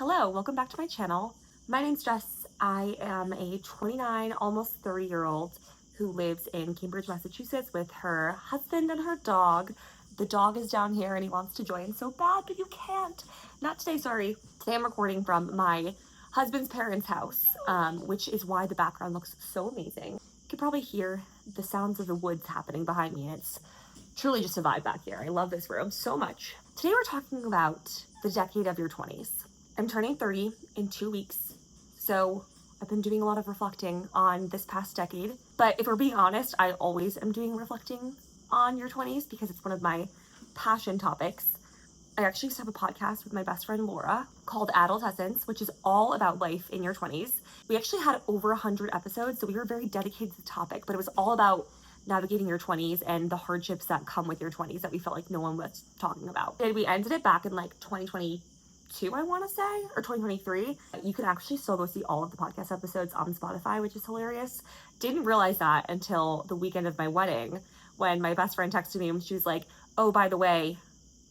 Hello, welcome back to my channel. My name's Jess. I am a 29, almost 30-year-old who lives in Cambridge, Massachusetts with her husband and her dog. The dog is down here and he wants to join so bad, but you can't. Not today, sorry. Today I'm recording from my husband's parents' house, which is why the background looks so amazing. You could probably hear the sounds of the woods happening behind me, and it's truly just a vibe back here. I love this room so much. Today we're talking about the decade of your 20s. I'm turning 30 in 2 weeks, so I've been doing a lot of reflecting on this past decade. But if we're being honest, I always am doing reflecting on your 20s because it's one of my passion topics. I actually used to have a podcast with my best friend Laura called Adult Essence, which is all about life in your 20s. We actually had over 100 episodes, so we were very dedicated to the topic, but it was all about navigating your 20s and the hardships that come with your 20s that we felt like no one was talking about. And we ended it back in like 2022, I want to say, or 2023. You can actually still go see all of the podcast episodes on Spotify, which is hilarious. Didn't realize that until the weekend of my wedding when my best friend texted me and she was like, oh, by the way,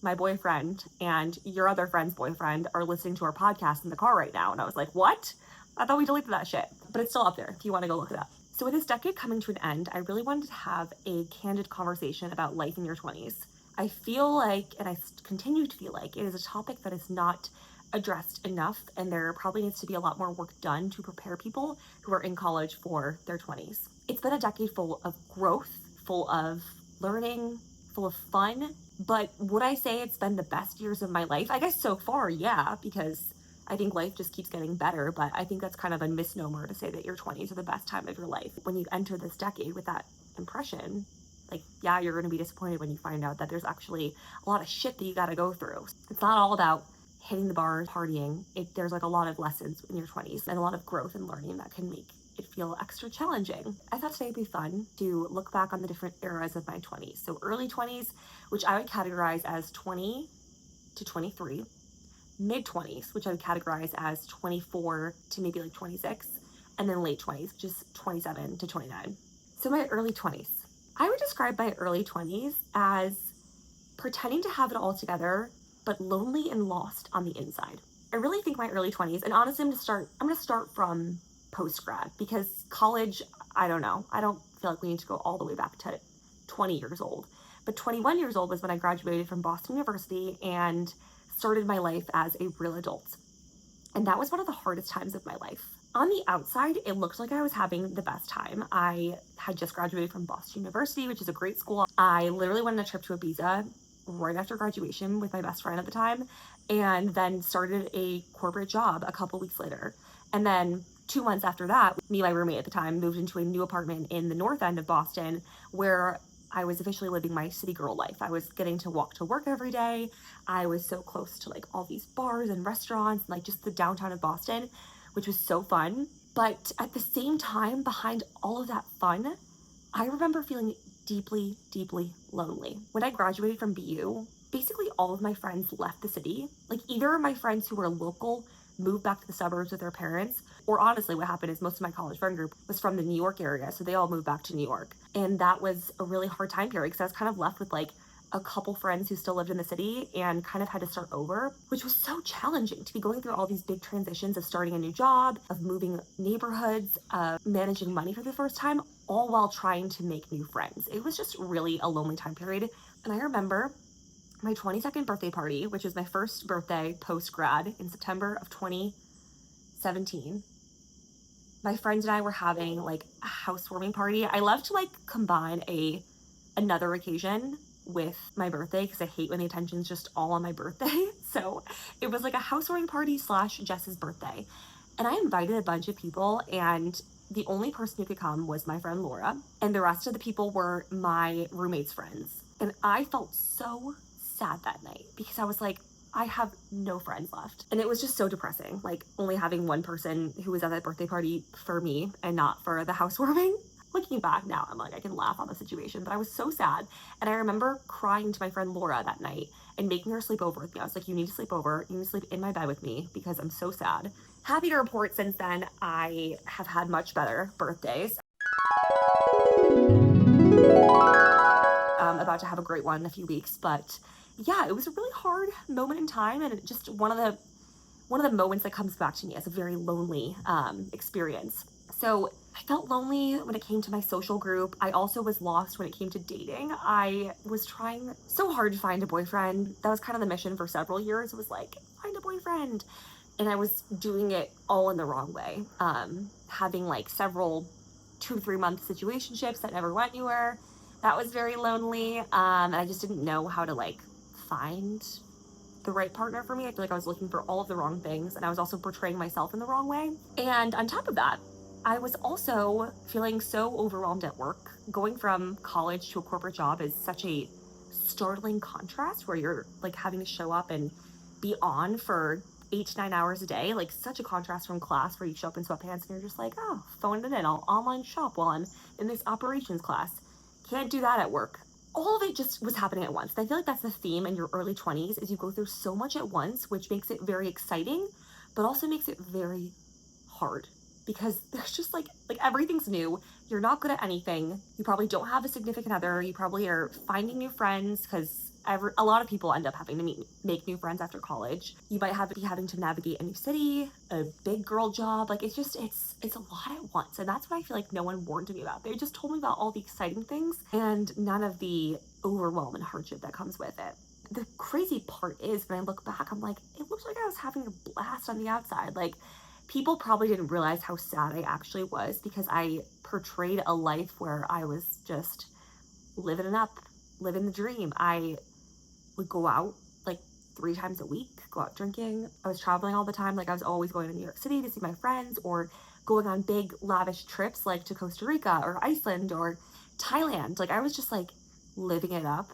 my boyfriend and your other friend's boyfriend are listening to our podcast in the car right now. And I was like, what? I thought we deleted that shit. But it's still up there if you want to go look it up. So with this decade coming to an end, I really wanted to have a candid conversation about life in your 20s. I feel like, and I continue to feel like, it is a topic that is not addressed enough, and there probably needs to be a lot more work done to prepare people who are in college for their 20s. It's been a decade full of growth, full of learning, full of fun, but would I say it's been the best years of my life? I guess so far, yeah, because I think life just keeps getting better, but I think that's kind of a misnomer to say that your 20s are the best time of your life. When you enter this decade with that impression, like, yeah, you're going to be disappointed when you find out that there's actually a lot of shit that you got to go through. It's not all about hitting the bars, partying. There's like a lot of lessons in your 20s and a lot of growth and learning that can make it feel extra challenging. I thought today would be fun to look back on the different eras of my 20s. So early 20s, which I would categorize as 20 to 23, mid 20s, which I would categorize as 24 to maybe like 26, and then late 20s, which is 27 to 29. So my early 20s. I would describe my early 20s as pretending to have it all together, but lonely and lost on the inside. I really think my early 20s, and honestly, I'm gonna start from post-grad, because college, I don't know. I don't feel like we need to go all the way back to 20 years old. But 21 years old was when I graduated from Boston University and started my life as a real adult. And that was one of the hardest times of my life. On the outside, it looked like I was having the best time. I had just graduated from Boston University, which is a great school. I literally went on a trip to Ibiza right after graduation with my best friend at the time, and then started a corporate job a couple weeks later. And then 2 months after that, me and my roommate at the time moved into a new apartment in the north end of Boston, where I was officially living my city girl life. I was getting to walk to work every day. I was so close to like all these bars and restaurants, and like just the downtown of Boston, which was so fun. But at the same time, behind all of that fun, I remember feeling deeply, deeply lonely. When I graduated from BU, basically all of my friends left the city. Like, either my friends who were local moved back to the suburbs with their parents, or honestly what happened is most of my college friend group was from the New York area, so they all moved back to New York. And that was a really hard time period because I was kind of left with like a couple friends who still lived in the city and kind of had to start over, which was so challenging to be going through all these big transitions of starting a new job, of moving neighborhoods, of managing money for the first time, all while trying to make new friends. It was just really a lonely time period. And I remember my 22nd birthday party, which was my first birthday post-grad in September of 2017. My friends and I were having like a housewarming party. I love to like combine another occasion with my birthday because I hate when the attention's just all on my birthday. So it was like a housewarming party / Jess's birthday. And I invited a bunch of people, and the only person who could come was my friend Laura, and the rest of the people were my roommate's friends. And I felt so sad that night because I was like, I have no friends left. And it was just so depressing, like only having one person who was at that birthday party for me and not for the housewarming. Looking back now, I'm like, I can laugh on the situation, but I was so sad. And I remember crying to my friend Laura that night and making her sleep over with me. I was like, you need to sleep over. You need to sleep in my bed with me because I'm so sad. Happy to report since then, I have had much better birthdays. About to have a great one in a few weeks, but yeah, it was a really hard moment in time, and just one of one of the moments that comes back to me as a very lonely experience. So I felt lonely when it came to my social group. I also was lost when it came to dating. I was trying so hard to find a boyfriend. That was kind of the mission for several years. It was like, find a boyfriend. And I was doing it all in the wrong way. Having like several 2 to 3 month situationships that never went anywhere. That was very lonely. And I just didn't know how to like find the right partner for me. I feel like I was looking for all of the wrong things, and I was also portraying myself in the wrong way. And on top of that, I was also feeling so overwhelmed at work. Going from college to a corporate job is such a startling contrast where you're like having to show up and be on for 8 to 9 hours a day. Like such a contrast from class where you show up in sweatpants and you're just like, oh, phone it in. I'll online shop while I'm in this operations class. Can't do that at work. All of it just was happening at once. I feel like that's the theme in your early 20s is you go through so much at once, which makes it very exciting, but also makes it very hard because there's just like everything's new. You're not good at anything. You probably don't have a significant other. You probably are finding new friends because a lot of people end up having to make new friends after college. You might be having to navigate a new city, a big girl job. Like it's a lot at once. And that's what I feel like no one warned me about. They just told me about all the exciting things and none of the overwhelm and hardship that comes with it. The crazy part is when I look back, I'm like, it looks like I was having a blast on the outside. Like people probably didn't realize how sad I actually was because I portrayed a life where I was just living it up, living the dream. I would go out like 3 times a week, go out drinking. I was traveling all the time. Like I was always going to New York City to see my friends or going on big lavish trips like to Costa Rica or Iceland or Thailand. Like I was just like living it up.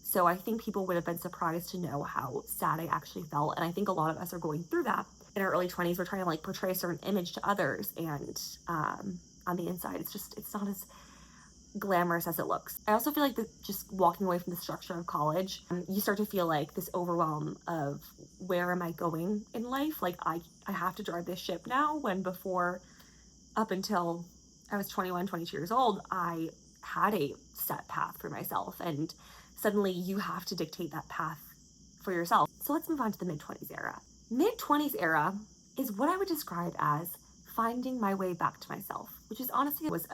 So I think people would have been surprised to know how sad I actually felt. And I think a lot of us are going through that in our early 20s. We're trying to like portray a certain image to others. And on the inside, it's not as glamorous as it looks. I also feel like just walking away from the structure of college, you start to feel like this overwhelm of where am I going in life? Like I have to drive this ship now, when before, up until I was 21, 22 years old, I had a set path for myself, and suddenly you have to dictate that path for yourself. So let's move on to the mid-20s era. Mid-20s era is what I would describe as finding my way back to myself, which is honestly was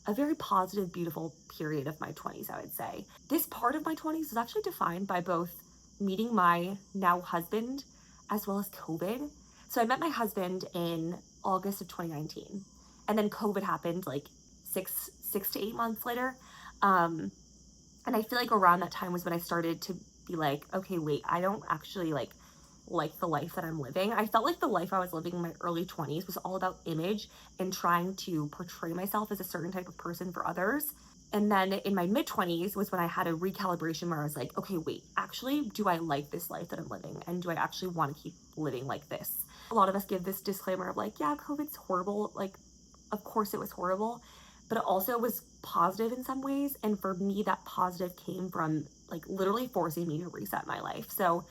a very positive, beautiful period of my 20s, I would say. This part of my 20s was actually defined by both meeting my now husband as well as COVID. So I met my husband in August of 2019, and then COVID happened like six to 8 months later. And I feel like around that time was when I started to be like, okay, wait, I don't actually like the life that I'm living. I felt like the life I was living in my early 20s was all about image and trying to portray myself as a certain type of person for others. And then in my mid 20s was when I had a recalibration where I was like, okay, wait, actually, do I like this life that I'm living? And do I actually want to keep living like this? A lot of us give this disclaimer of like, yeah, COVID's horrible. Like, of course it was horrible, but it also was positive in some ways. And for me, that positive came from like literally forcing me to reset my life. So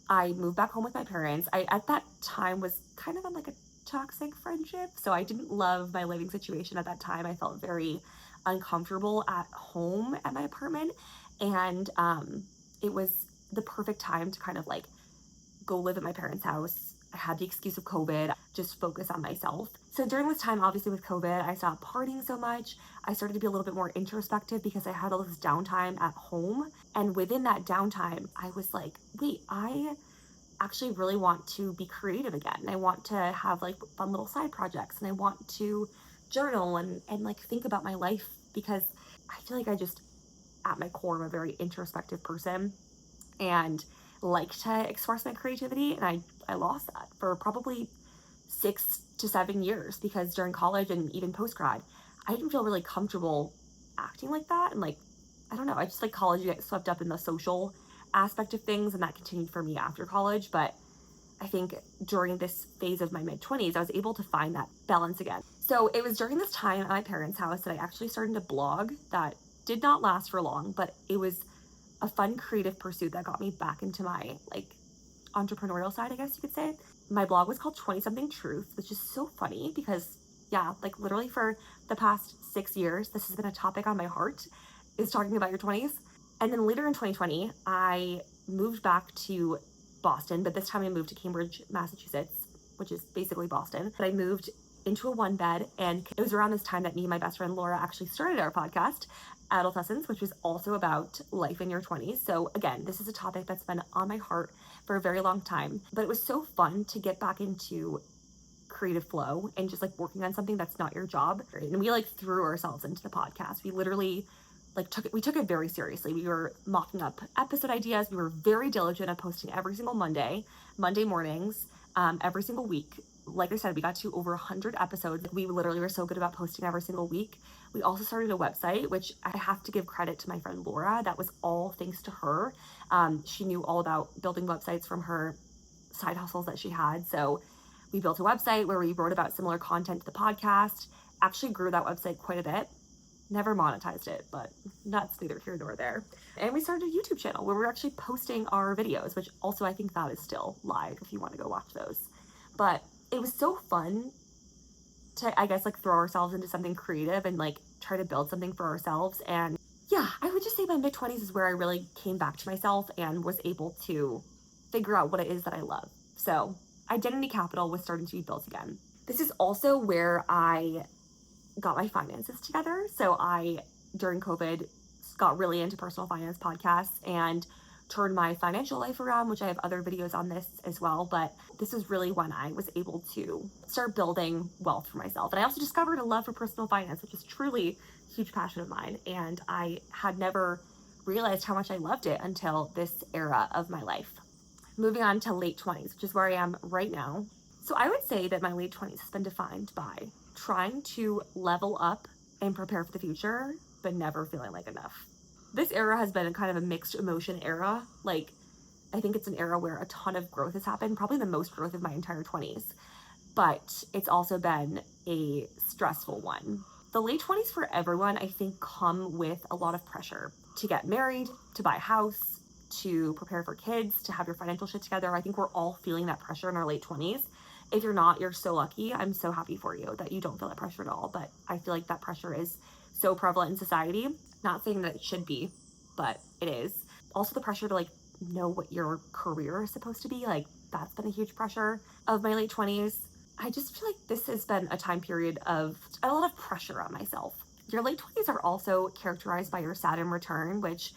I moved back home with my parents. I, at that time, was kind of in like a toxic friendship. So I didn't love my living situation at that time. I felt very uncomfortable at home at my apartment. And it was the perfect time to kind of like go live at my parents' house. I had the excuse of COVID, just focus on myself. So during this time, obviously with COVID, I stopped partying so much. I started to be a little bit more introspective because I had all this downtime at home. And within that downtime, I was like, wait, I actually really want to be creative again. I want to have like fun little side projects, and I want to journal and like think about my life, because I feel like I just, at my core, I'm a very introspective person and like to express my creativity. And I lost that for probably 6 to 7 years, because during college and even post-grad, I didn't feel really comfortable acting like that. And like, I don't know, I just like college, you get swept up in the social aspect of things, and that continued for me after college. But I think during this phase of my mid-20s, I was able to find that balance again. So it was during this time at my parents' house that I actually started to blog. That did not last for long, but it was a fun creative pursuit that got me back into my like entrepreneurial side, I guess you could say. My blog was called 20-something Truth, which is so funny because yeah, like literally for the past 6 years, this has been a topic on my heart, is talking about your 20s. And then later in 2020, I moved back to Boston, but this time I moved to Cambridge, Massachusetts, which is basically Boston. But I moved into a one bed, and it was around this time that me and my best friend Laura actually started our podcast, Adult Essence, which was also about life in your 20s. So again, this is a topic that's been on my heart for a very long time, but it was so fun to get back into creative flow and just like working on something that's not your job. And we like threw ourselves into the podcast. We literally we took it very seriously. We were mocking up episode ideas. We were very diligent at posting every single Monday mornings, every single week. Like I said, we got to over 100 episodes. We literally were so good about posting every single week. We also started a website, which I have to give credit to my friend Laura. That was all thanks to her. She knew all about building websites from her side hustles that she had. So we built a website where we wrote about similar content to the podcast, actually grew that website quite a bit. Never monetized it, but that's neither here nor there. And we started a YouTube channel where we're actually posting our videos, which also I think that is still live if you want to go watch those. But it was so fun to, I guess, like throw ourselves into something creative and like try to build something for ourselves. And yeah, I would just say my mid-20s is where I really came back to myself and was able to figure out what it is that I love. So identity capital was starting to be built again. This is also where I got my finances together. So I, during COVID, got really into personal finance podcasts and turned my financial life around, which I have other videos on this as well. But this is really when I was able to start building wealth for myself. And I also discovered a love for personal finance, which is truly a huge passion of mine. And I had never realized how much I loved it until this era of my life. Moving on to late 20s, which is where I am right now. So I would say that my late 20s has been defined by trying to level up and prepare for the future, but never feeling like enough. This era has been a kind of a mixed emotion era. Like, I think it's an era where a ton of growth has happened, probably the most growth of my entire 20s, but it's also been a stressful one. The late 20s for everyone, I think, come with a lot of pressure to get married, to buy a house, to prepare for kids, to have your financial shit together. I think we're all feeling that pressure in our late 20s. If you're not, you're so lucky. I'm so happy for you that you don't feel that pressure at all. But I feel like that pressure is so prevalent in society. Not saying that it should be, but it is. Also the pressure to like know what your career is supposed to be. Like that's been a huge pressure of my late 20s. I just feel like this has been a time period of a lot of pressure on myself. Your late 20s are also characterized by your Saturn return, which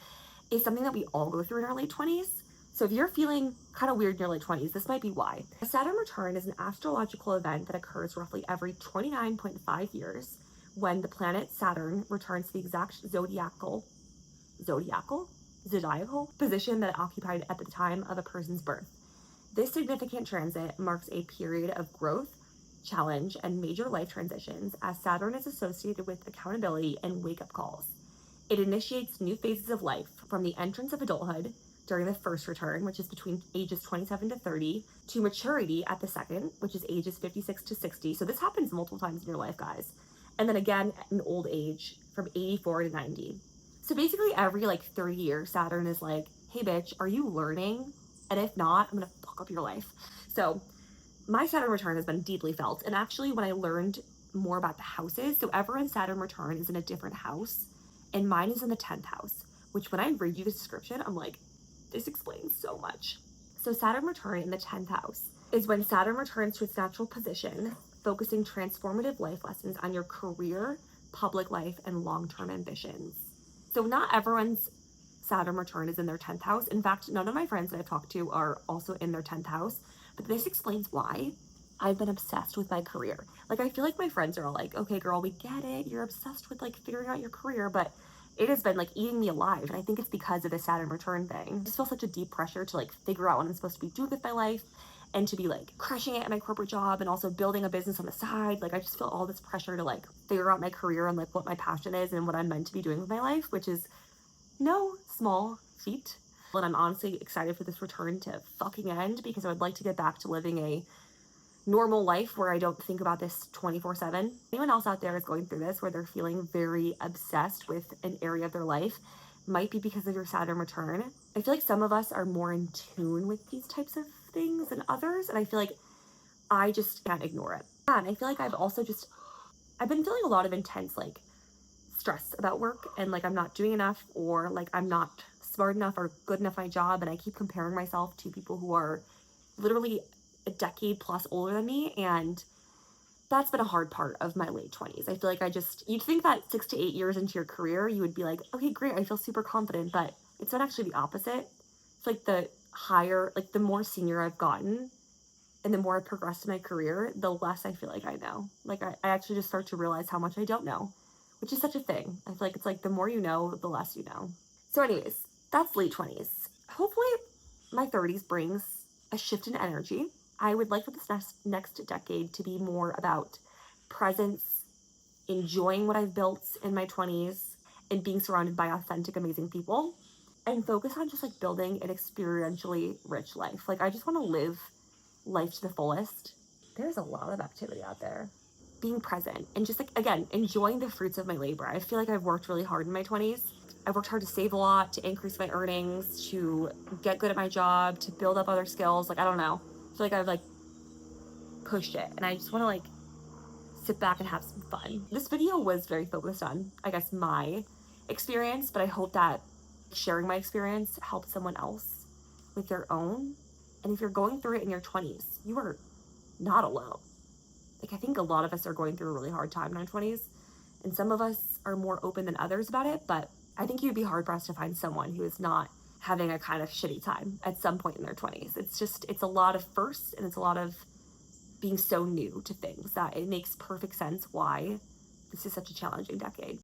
is something that we all go through in our late 20s. So if you're feeling kind of weird in your late 20s, this might be why. A Saturn return is an astrological event that occurs roughly every 29.5 years when the planet Saturn returns to the exact zodiacal position that it occupied at the time of a person's birth. This significant transit marks a period of growth, challenge, and major life transitions as Saturn is associated with accountability and wake-up calls. It initiates new phases of life from the entrance of adulthood during the first return, which is between ages 27 to 30, to maturity at the second, which is ages 56 to 60. So this happens multiple times in your life, guys. And then again in old age from 84 to 90. So basically every like 30 years, Saturn is like, hey bitch, are you learning? And if not, I'm gonna fuck up your life. So my Saturn return has been deeply felt. And actually when I learned more about the houses, so everyone's Saturn return is in a different house, and mine is in the 10th house, which when I read you the description, I'm like, this explains so much. So Saturn return in the 10th house is when Saturn returns to its natural position, focusing transformative life lessons on your career, public life, and long-term ambitions. So not everyone's Saturn return is in their 10th house. In fact, none of my friends that I've talked to are also in their 10th house, but this explains why I've been obsessed with my career. Like, I feel like my friends are all like, okay, girl, we get it. You're obsessed with like figuring out your career, but it has been like eating me alive. And I think it's because of the Saturn return thing. I just feel such a deep pressure to like figure out what I'm supposed to be doing with my life and to be like crushing it at my corporate job and also building a business on the side. Like I just feel all this pressure to like figure out my career and like what my passion is and what I'm meant to be doing with my life, which is no small feat. And I'm honestly excited for this return to fucking end because I would like to get back to living a normal life where I don't think about this 24/7. Anyone else out there is going through this where they're feeling very obsessed with an area of their life, might be because of your Saturn return. I feel like some of us are more in tune with these types of things than others, and I feel like I just can't ignore it. Yeah, and I feel like I've been feeling a lot of intense like stress about work and like I'm not doing enough or like I'm not smart enough or good enough at my job, and I keep comparing myself to people who are literally a decade plus older than me, and that's been a hard part of my late 20s. I feel like you'd think that 6 to 8 years into your career, you would be like, okay, great, I feel super confident, but it's been actually the opposite. It's like the more senior I've gotten and the more I've progressed in my career, the less I feel like I know. Like, I actually just start to realize how much I don't know, which is such a thing. I feel like it's like the more you know, the less you know. So, anyways, that's late 20s. Hopefully, my 30s brings a shift in energy. I would like for this next decade to be more about presence, enjoying what I've built in my 20s, and being surrounded by authentic, amazing people, and focus on just like building an experientially rich life. Like, I just want to live life to the fullest. There's a lot of activity out there. Being present and just like, again, enjoying the fruits of my labor. I feel like I've worked really hard in my 20s. I worked hard to save a lot, to increase my earnings, to get good at my job, to build up other skills. Like, I don't know. I feel like I've like pushed it, and I just want to like sit back and have some fun. This video was very focused on, I guess, my experience, but I hope that sharing my experience helps someone else with their own. And if you're going through it in your 20s, you are not alone. Like, I think a lot of us are going through a really hard time in our 20s, and some of us are more open than others about it, but I think you'd be hard pressed to find someone who is not having a kind of shitty time at some point in their 20s. It's a lot of firsts, and it's a lot of being so new to things that it makes perfect sense why this is such a challenging decade.